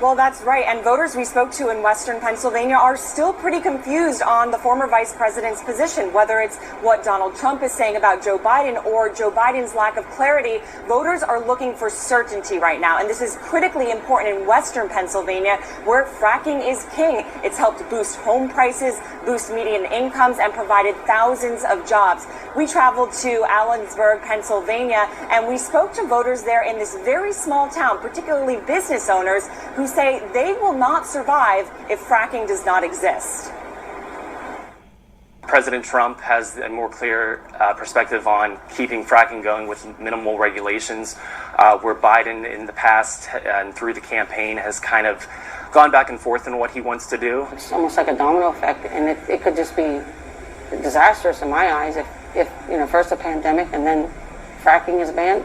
Well, that's right. And voters we spoke to in Western Pennsylvania are still pretty confused on the former vice president's position, whether it's what Donald Trump is saying about Joe Biden or Joe Biden's lack of clarity. Voters are looking for certainty right now. And this is critically important in Western Pennsylvania, where fracking is king. It's helped boost home prices, boost median incomes, and provided thousands of jobs. We traveled to Allensburg, Pennsylvania, and we spoke to voters there in this very small town, particularly business owners, who say they will not survive if fracking does not exist. President Trump has a more clear perspective on keeping fracking going with minimal regulations, where Biden in the past and through the campaign has kind of gone back and forth on what he wants to do. It's almost like a domino effect, and it could just be disastrous in my eyes if first a pandemic and then fracking is banned.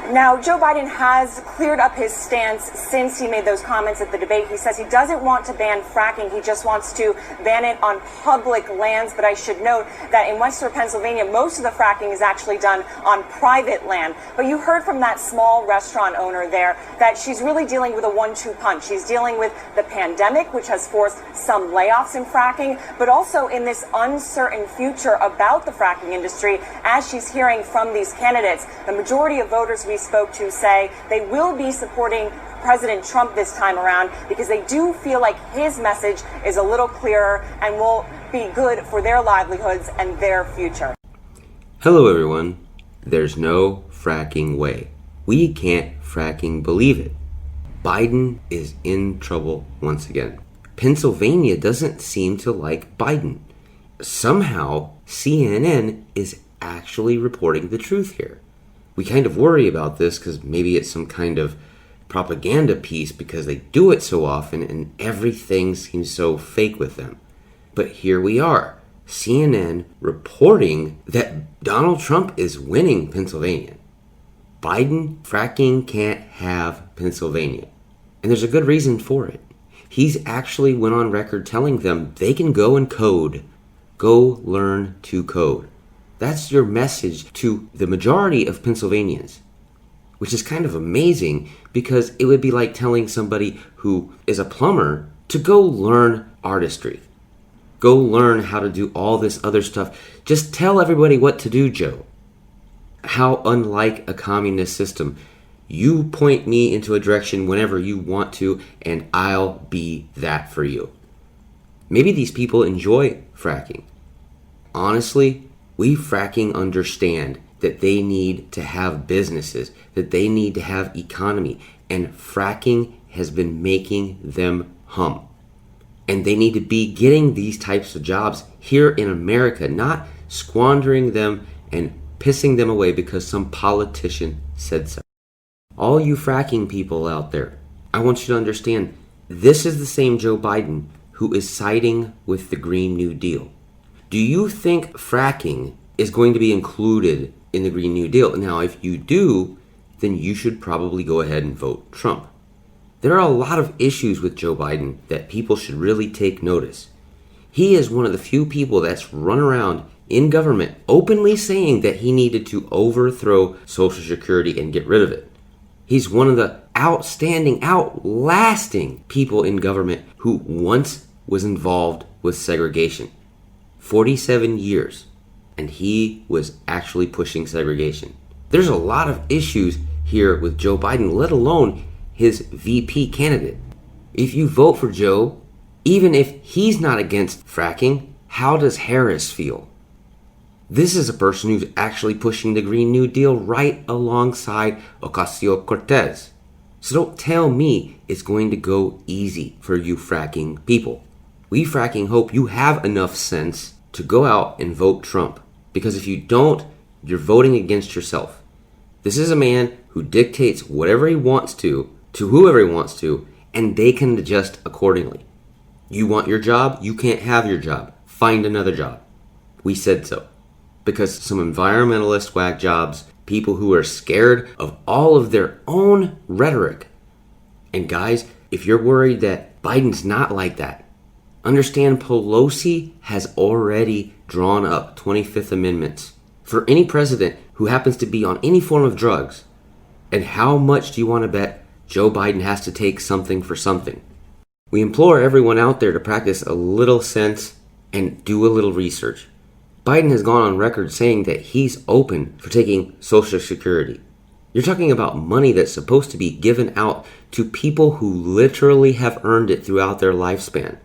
Now, Joe Biden has cleared up his stance since he made those comments at the debate. He says he doesn't want to ban fracking. He just wants to ban it on public lands. But I should note that in Western Pennsylvania, most of the fracking is actually done on private land. But you heard from that small restaurant owner there that she's really dealing with a 1-2 punch. She's dealing with the pandemic, which has forced some layoffs in fracking, but also in this uncertain future about the fracking industry. As she's hearing from these candidates, the majority of voters we spoke to say they will be supporting President Trump this time around because they do feel like his message is a little clearer and will be good for their livelihoods and their future. Hello everyone. There's no fracking way. We can't fracking believe it. Biden is in trouble once again. Pennsylvania doesn't seem to like Biden. Somehow CNN is actually reporting the truth here. We kind of worry about this because maybe it's some kind of propaganda piece because they do it so often and everything seems so fake with them. But here we are, CNN reporting that Donald Trump is winning Pennsylvania. Biden fracking can't have Pennsylvania. And there's a good reason for it. He's actually went on record telling them they can go and code. Go learn to code. That's your message to the majority of Pennsylvanians, which is kind of amazing because it would be like telling somebody who is a plumber to go learn artistry. Go learn how to do all this other stuff. Just tell everybody what to do, Joe. How unlike a communist system. You point me into a direction whenever you want to, and I'll be that for you. Maybe these people enjoy fracking. Honestly, we fracking understand that they need to have businesses, that they need to have economy, and fracking has been making them hum. And they need to be getting these types of jobs here in America, not squandering them and pissing them away because some politician said so. All you fracking people out there, I want you to understand, this is the same Joe Biden who is siding with the Green New Deal. Do you think fracking is going to be included in the Green New Deal? Now, if you do, then you should probably go ahead and vote Trump. There are a lot of issues with Joe Biden that people should really take notice. He is one of the few people that's run around in government openly saying that he needed to overthrow Social Security and get rid of it. He's one of the outlasting people in government who once was involved with segregation. 47 years, and he was actually pushing segregation. There's a lot of issues here with Joe Biden, let alone his VP candidate. If you vote for Joe, even if he's not against fracking, how does Harris feel? This is a person who's actually pushing the Green New Deal right alongside Ocasio-Cortez. So don't tell me it's going to go easy for you fracking people. We fracking hope you have enough sense to go out and vote Trump. Because if you don't, you're voting against yourself. This is a man who dictates whatever he wants to whoever he wants to, and they can adjust accordingly. You want your job? You can't have your job. Find another job. We said so. Because some environmentalist whack jobs, people who are scared of all of their own rhetoric. And guys, if you're worried that Biden's not like that, understand Pelosi has already drawn up 25th Amendments for any president who happens to be on any form of drugs. And how much do you want to bet Joe Biden has to take something for something? We implore everyone out there to practice a little sense and do a little research. Biden has gone on record saying that he's open for taking Social Security. You're talking about money that's supposed to be given out to people who literally have earned it throughout their lifespan.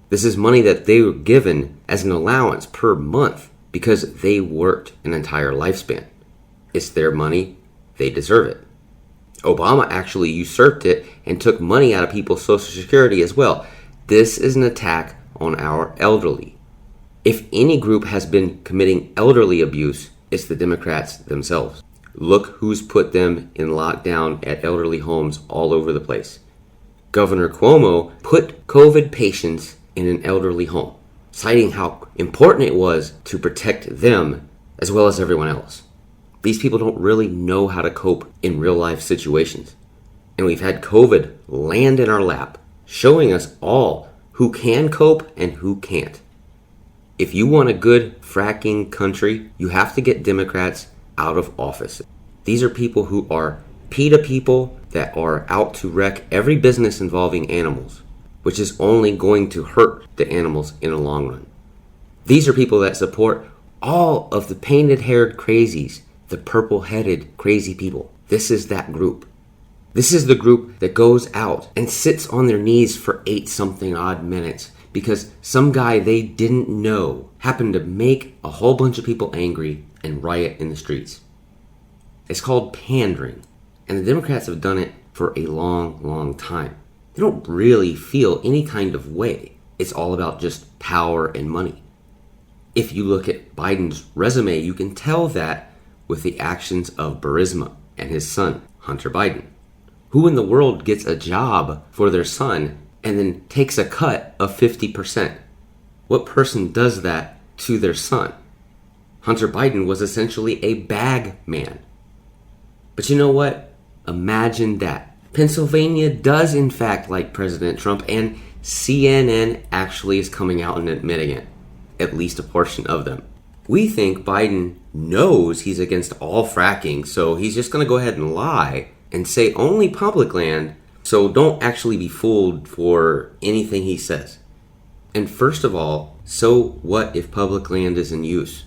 This is money that they were given as an allowance per month because they worked an entire lifespan. It's their money. They deserve it. Obama actually usurped it and took money out of people's Social Security as well. This is an attack on our elderly. If any group has been committing elderly abuse, it's the Democrats themselves. Look who's put them in lockdown at elderly homes all over the place. Governor Cuomo put COVID patients in an elderly home, citing how important it was to protect them as well as everyone else. These people don't really know how to cope in real life situations. And we've had COVID land in our lap, showing us all who can cope and who can't. If you want a good fracking country, you have to get Democrats out of office. These are people who are PETA people that are out to wreck every business involving animals, which is only going to hurt the animals in the long run. These are people that support all of the painted-haired crazies, the purple-headed crazy people. This is that group. This is the group that goes out and sits on their knees for 8-something odd minutes because some guy they didn't know happened to make a whole bunch of people angry and riot in the streets. It's called pandering, and the Democrats have done it for a long, long time. They don't really feel any kind of way. It's all about just power and money. If you look at Biden's resume, you can tell that with the actions of Burisma and his son, Hunter Biden. Who in the world gets a job for their son and then takes a cut of 50%? What person does that to their son? Hunter Biden was essentially a bag man. But you know what? Imagine that. Pennsylvania does in fact like President Trump, and CNN actually is coming out and admitting it. At least a portion of them. We think Biden knows he's against all fracking, so he's just going to go ahead and lie and say only public land, so don't actually be fooled for anything he says. And first of all, so what if public land is in use?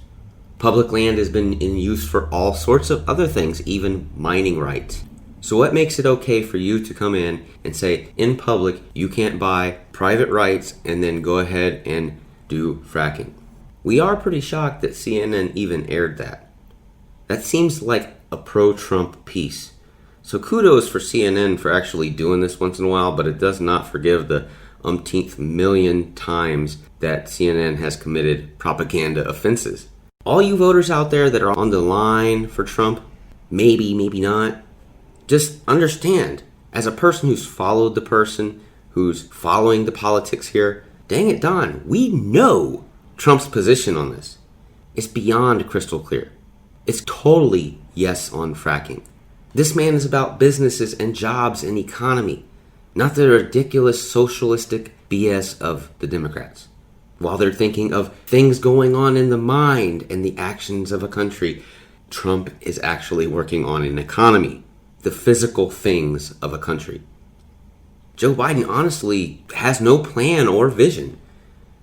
Public land has been in use for all sorts of other things, even mining rights. So what makes it okay for you to come in and say, in public, you can't buy private rights and then go ahead and do fracking? We are pretty shocked that CNN even aired that. That seems like a pro-Trump piece. So kudos for CNN for actually doing this once in a while, but it does not forgive the umpteenth million times that CNN has committed propaganda offenses. All you voters out there that are on the line for Trump, maybe not, just understand, as a person who's followed the person, who's following the politics here, dang it, Don, we know Trump's position on this. It's beyond crystal clear. It's totally yes on fracking. This man is about businesses and jobs and economy, not the ridiculous socialistic BS of the Democrats. While they're thinking of things going on in the mind and the actions of a country, Trump is actually working on an economy, the physical things of a country. Joe Biden honestly has no plan or vision.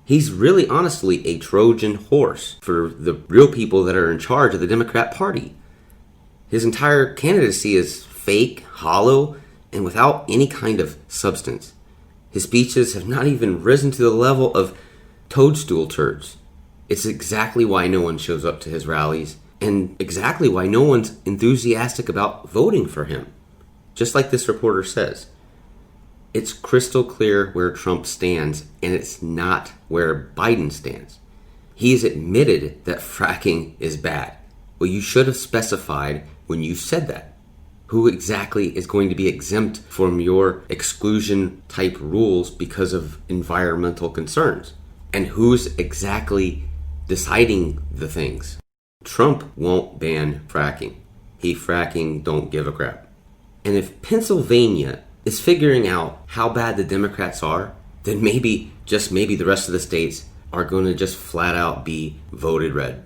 He's really honestly a Trojan horse for the real people that are in charge of the Democrat Party. His entire candidacy is fake, hollow, and without any kind of substance. His speeches have not even risen to the level of toadstool turds. It's exactly why no one shows up to his rallies, and exactly why no one's enthusiastic about voting for him. Just like this reporter says, it's crystal clear where Trump stands, and it's not where Biden stands. He's admitted that fracking is bad. Well, you should have specified when you said that. Who exactly is going to be exempt from your exclusion type rules because of environmental concerns? And who's exactly deciding the things? Trump won't ban fracking. He fracking don't give a crap. And if Pennsylvania is figuring out how bad the Democrats are, then maybe, just maybe, the rest of the states are going to just flat out be voted red.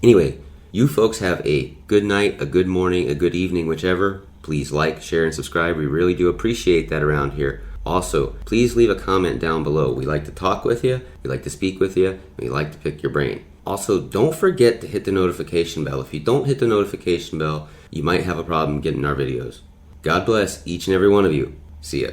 Anyway, you folks have a good night, a good morning, a good evening, whichever. please like, share, and subscribe. We really do appreciate that around here. Also, please leave a comment down below. We like to talk with you, we like to speak with you, and we like to pick your brain. Also, don't forget to hit the notification bell. If you don't hit the notification bell, you might have a problem getting our videos. God bless each and every one of you. See ya.